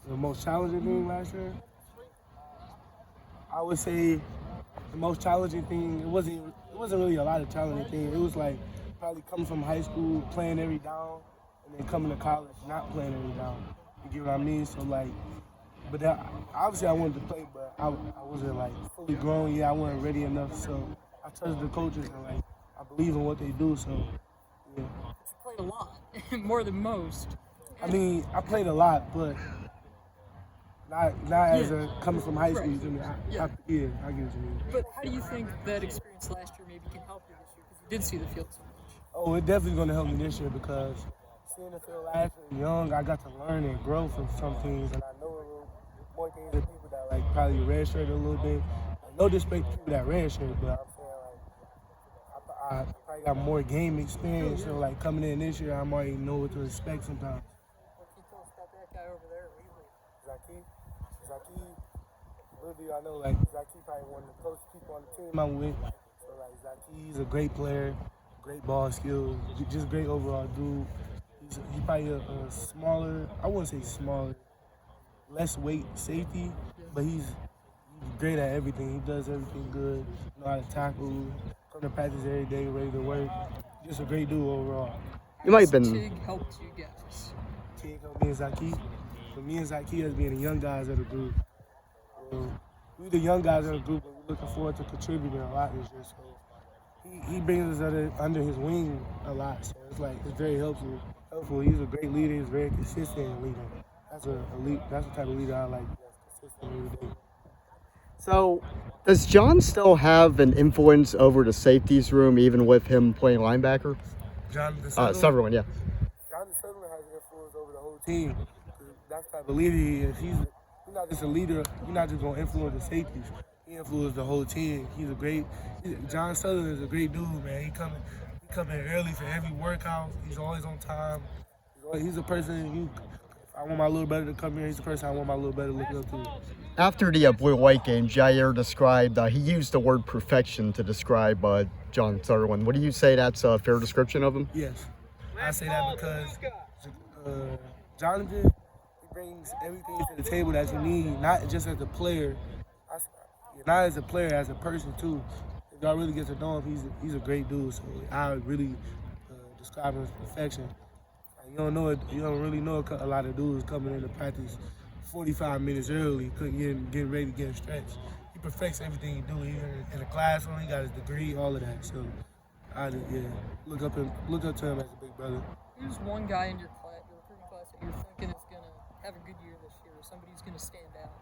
The most challenging thing last year, I would say the most challenging thing. It wasn't really a lot of challenging things. It was like probably coming from high school, playing every down, and then coming to college, not playing every down. You get what I mean? So like, but that, obviously I wanted to play, but I wasn't like fully grown yet. I wasn't ready enough. So I trust the coaches and like I believe in what they do. So yeah. You played a lot, more than most. I mean, I played a lot, but not as a coming from high school. You feel me? I get what you mean. But how do you think that experience last year maybe can help you this year? Because you did see the field so much. Oh, it's definitely going to help me this year because seeing the field last year young, I got to learn and grow from some things, and I know a little more things than people that like probably redshirt a little bit. Like, no disrespect to people that redshirt, but I'm saying like I probably got more game experience. So like coming in this year, I already know what to expect sometimes. What can you tell us about that guy over there, Zaki? Zaki, literally I know like Zaki probably one of the closest people on the team I'm with. So like Zaki's a great player, great ball skills, just great overall dude. He's probably a smaller, I wouldn't say smaller, less weight safety, but he's great at everything. He does everything good, know how to tackle, come to practice every day, ready to work. Just a great dude overall. You might have been. Tig helped you guys. Tig helped me and Zaki. For me and Zaki as being the young guys of the group. We the young guys of the group, and we're looking forward to contributing a lot this year. So he brings us under his wing a lot. So it's like it's very helpful. He's a great leader. He's a very consistent leader. That's the type of leader I like. That's consistent every day. So, does John still have an influence over the safeties room, even with him playing linebacker? Jonathan Sutherland, yeah. Jonathan Sutherland has influence over the whole team. That's the type of leader he is. He's not just a leader. He's not just going to influence the safeties. He influences the whole team. John Sutherland is a great dude, man. He come in early for every workout. He's always on time. He's a person I want my little brother to come here. He's the person I want my little brother to look up to. After the blue-white game, Jair described, he used the word perfection to describe John Sutherland. What do you say that's a fair description of him? Yes. I say that because Jonathan, he brings everything to the table that you need, not just as a player, not as a player, as a person too. If y'all really get to know him, he's a great dude. So I would really describe him as perfection. You don't really know a lot of dudes coming into practice 45 minutes early, getting ready to get stretched. He perfects everything he do. He's in the classroom, he got his degree, all of that. So I look up to him as a big brother. Who's one guy in your recruiting class that you're thinking is gonna have a good year this year, or somebody who's gonna stand out?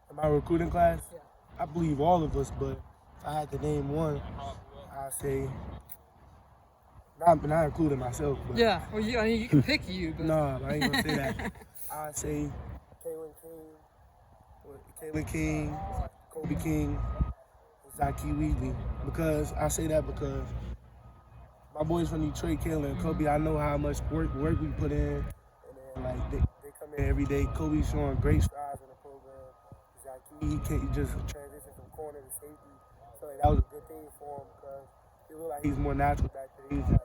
In my recruiting class, yeah. I believe all of us, but if I had to name one, I'd say. Not including myself. But yeah, well, you can pick you. But no, I ain't gonna say that. I'd say Kalen King, Kobe King, Zaki Wheatley. Because I say that because my boys from Detroit, Kalen and Kobe, I know how much work we put in, and then like they come in every day. Kobe's showing great strides in the program. Zaki, he can't just transition from corner to safety. So like, that was a good thing for him because he looked like he's more natural back there.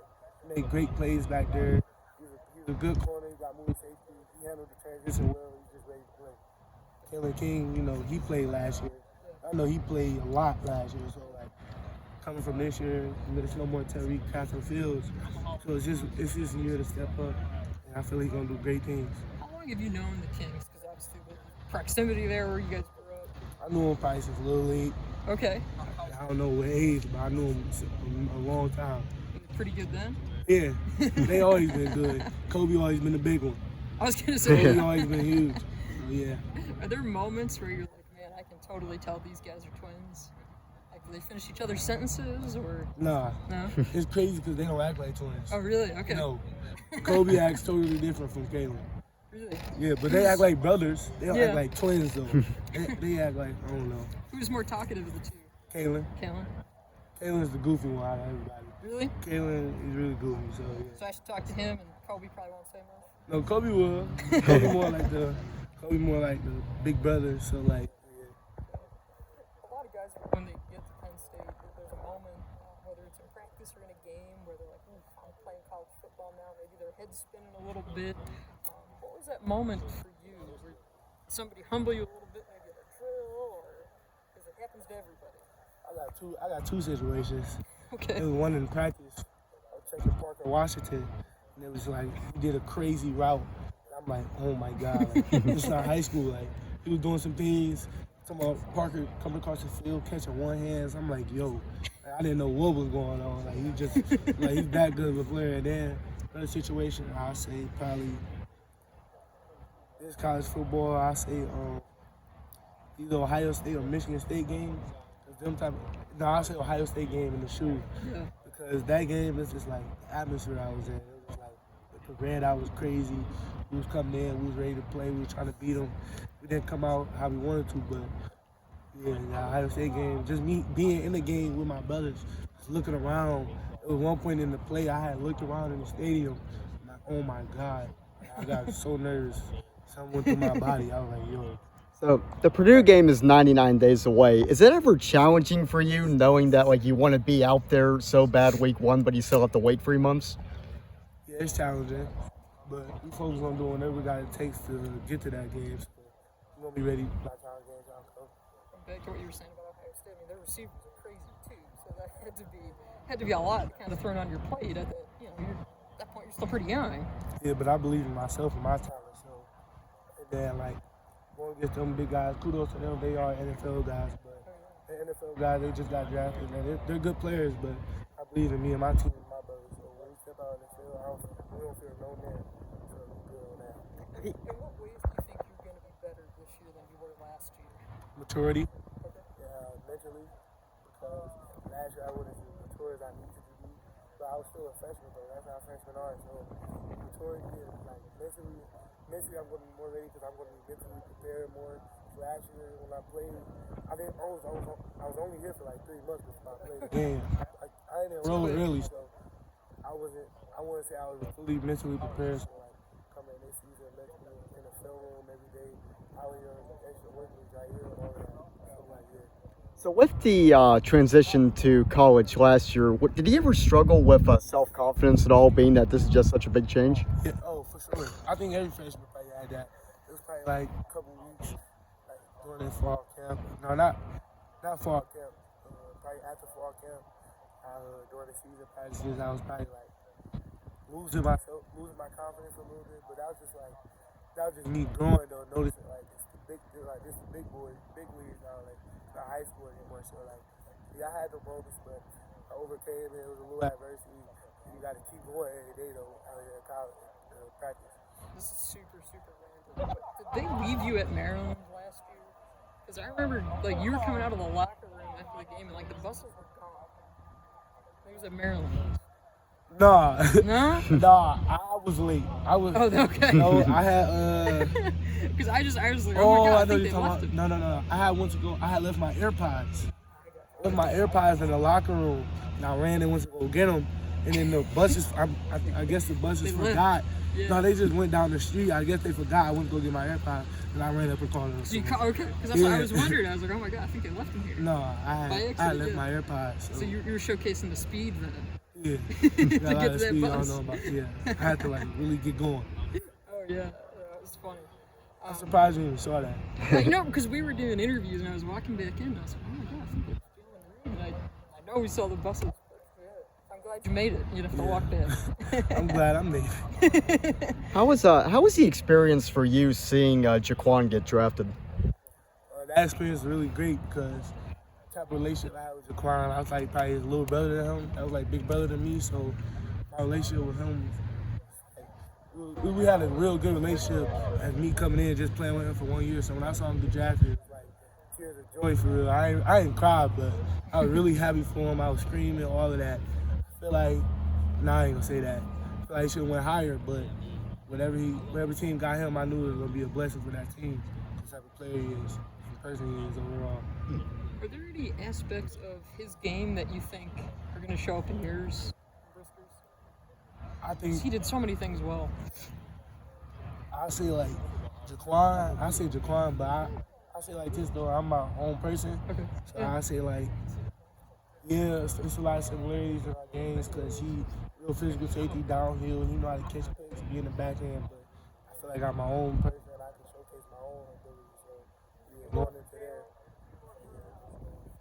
He made great plays back there. He's a good corner. He got moving safety. He handled the transition well. He's just ready to play. Kalen King, he played last year. I know he played a lot last year. So like coming from this year, there's no more Tariq Catherine Fields. So it's just a year to step up, and I feel he's gonna do great things. How long have you known the Kings? Because obviously the proximity there where you guys grew up. I knew him probably since Little League. Okay. I don't know what age, but I knew him a long time. Pretty good then? Yeah, they always been good. Kobe always been the big one. I was gonna say Kobe always been huge. So, yeah. Are there moments where you're like, man, I can totally tell these guys are twins? Like, do they finish each other's sentences or? Nah. No. It's crazy because they don't act like twins. Oh really? Okay. No. Kobe acts totally different from Kalen. Really? Yeah, but they act like brothers. They don't act like twins though. they act like I don't know. Who's more talkative of the two? Kalen. Kalen's the goofy one out of everybody. Really? Kalen is really goofy, so yeah. So I should talk to him, and Kobe probably won't say much. No, Kobe will. Kobe more like the big brother. So like, yeah. A lot of guys, when they get to Penn State, there's a moment, whether it's in practice or in a game, where they're like, I'm playing college football now. Maybe their head's spinning a little bit. What that moment for you? Where somebody humble you a little bit, maybe at a drill, or because it happens to everybody? I got two situations. Okay. It was one in practice. I was checking Parker Washington, and it was like he did a crazy route. And I'm like, oh my god, like, it's not high school. Like he was doing some things. Talking about Parker coming across the field, catching one hand. So I'm like, yo, I didn't know what was going on. Like he just, like he's that good of a player. And then another situation, I'll say probably this college football. I say either Ohio State or Michigan State games. I say Ohio State game in the shoe. Yeah. Because that game is just like the atmosphere I was in. It was like the parade out was crazy. We was coming in, we was ready to play, we was trying to beat them. We didn't come out how we wanted to, but yeah, the Ohio State game, just me being in the game with my brothers, just looking around. There was one point in the play I had looked around in the stadium. I'm like, oh my God. I got so nervous. Something went through my body. I was like, yo. So the Purdue game is 99 days away. Is it ever challenging for you knowing that like you want to be out there so bad week 1, but you still have to wait 3 months? Yeah, it's challenging, but we focus on doing whatever it takes to get to that game. So we're gonna be ready by the time games out come. Back to what you were saying about Ohio State, I mean, their receivers are crazy too, so that had to be a lot kind of thrown on your plate. At that point, you're still pretty young. Yeah, but I believe in myself and my talent. So, and then like. Going against them big guys, kudos to them. They are NFL guys, but the NFL guys, they just got drafted. And they're good players, but I believe in me and my team and my brothers. So when we step out in the field, we don't feel no man. So we're good on that. In what ways do you think you're going to be better this year than you were last year? Maturity. Okay. Yeah, mentally, because last year I wasn't as mature as I needed to be. But I was still a freshman, though. That's how freshmen are. So maturity and like mentally I'm going to be more ready because I'm going to be mentally prepared more. Last year when I played, I was only here for like 3 months before I played the game. I didn't enroll early, so I wouldn't say I was fully mentally prepared. So like coming in this season, mentally in the film room every day, out here on extra work with Jair and all that. So like So with the transition to college last year, did he ever struggle with self-confidence at all, being that this is just such a big change? Yeah, oh, for sure. I think every freshman probably had that. It was probably like a couple weeks, like during the fall camp. No, not fall camp. Probably after fall camp, during the season practices, I was probably like losing my confidence a little bit. But that was just me growing though, noticing like this the big leagues now, like not high school anymore. So like, yeah, I had the moments, but I overcame it. It was a little adversity. You got to keep going every day though out here at college practice. This is super random. But did they leave you at Maryland last year? Because I remember like you were coming out of the locker room after the game and like the buses were gone. It was at Maryland. Nah. No? Nah, I was late. Oh, okay. No, I had Because I was like, oh my God, I know think you're they left talking him. about. No. I had went to go. I had left my AirPods. I left my AirPods in the locker room, and I ran and went to go get them. And then the buses, I guess the buses forgot. Yeah. No, they just went down the street. I guess they forgot. I went to go get my AirPods, and I ran up and called them. Okay, because that's what I was wondering. I was like, oh my God, I think they left him here. No, I had left yeah. my AirPods. So you were showcasing the speed then. Yeah. To Got a lot get of to that speed, I bus. don't know about. Yeah, I had to like really get going. Oh yeah, it was funny. I'm surprised you even saw that. Well, you know, because we were doing interviews and I was walking back in and I was like, oh my God, I think it's Jaylen Reed. And I know we saw the buses. But, yeah, I'm glad you made it. You didn't have to walk back. I'm glad I made it. How was the experience for you seeing Jaquan get drafted? That experience was really great because the type of relationship I had with Jaquan, I was like probably his little brother to him. I was like big brother to me, so my relationship with him, we had a real good relationship as me coming in just playing with him for 1 year. So when I saw him get drafted, it was like tears of joy for real. I didn't cry, but I was really happy for him. I was screaming, all of that. I feel like, I ain't gonna say that. I feel like he should have went higher, but whatever team got him, I knew it was gonna be a blessing for that team. The type of player he is, the person he is overall. Are there any aspects of his game that you think are going to show up in yours? I think He did so many things well. I say like Jaquan, but I say like this though. I'm my own person, Okay. so I say like, yeah, it's a lot of similarities in our games because he real physical safety downhill. He know how to catch plays and be in the backhand, but I feel like I'm my own person and I can showcase my own ability. So yeah, going into there.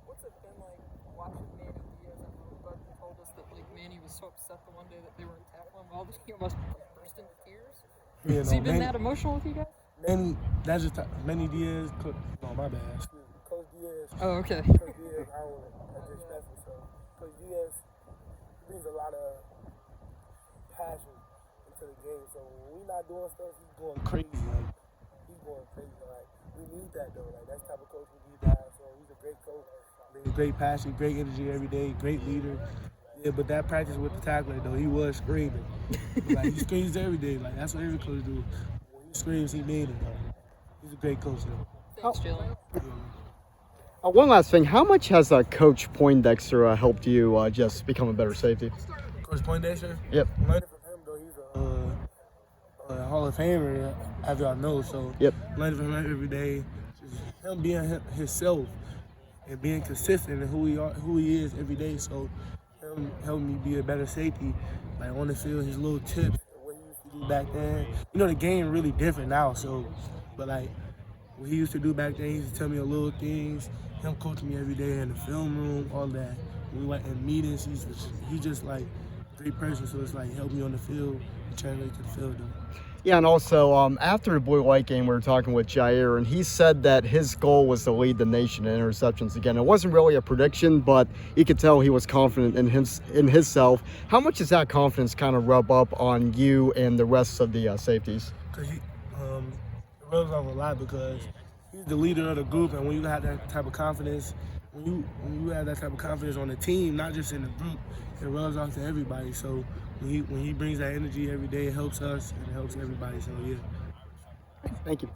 What's it been like watching Manny Diaz? I know Bud told us that like Manny was so upset the one day that they weren't tackling him, all that he almost like, burst into tears. You Has know, he been that emotional with you guys? That's just Manny Diaz. No, my bad. Coach Diaz. Oh, okay. Coach Diaz, I don't disrespectful. So Coach Diaz brings a lot of passion into the game. So when we're not doing stuff, he's going crazy. Like he's going crazy. Like we need that though. Like that's the type of coach we need to have. So he's a great coach. Brings great passion, great energy every day, great leader. Yeah, but that practice with the tackler though, he was screaming. Like he screams every day. Like that's what every coach do. When he screams, he made it though. He's a great coach though. Thanks, Jaylen. One last thing, how much has Coach Poindexter helped you just become a better safety? Coach Poindexter? Yep. Learning from him though, he's a Hall of Famer, as y'all know. So Yep. learning from him every day, just him being himself and being consistent in who he is every day. So him helping me be a better safety, like on the field, his little tips, what he used to do back then. You know, the game really different now. So, but like what he used to do back then, he used to tell me the little things. Him coaching me every day in the film room, all that. When we went in meetings, he's just like a great person. So it's like help me on the field and translate to the field though. Yeah, and also after the Blue White game, we were talking with Jair, and he said that his goal was to lead the nation in interceptions again. It wasn't really a prediction, but you could tell he was confident in himself. How much does that confidence kind of rub up on you and the rest of the safeties? Because it rubs off a lot because he's the leader of the group, and when you have that type of confidence, when you have that type of confidence on the team, not just in the group, it rubs off to everybody. So when he brings that energy every day, it helps us and it helps everybody. So yeah. Thank you.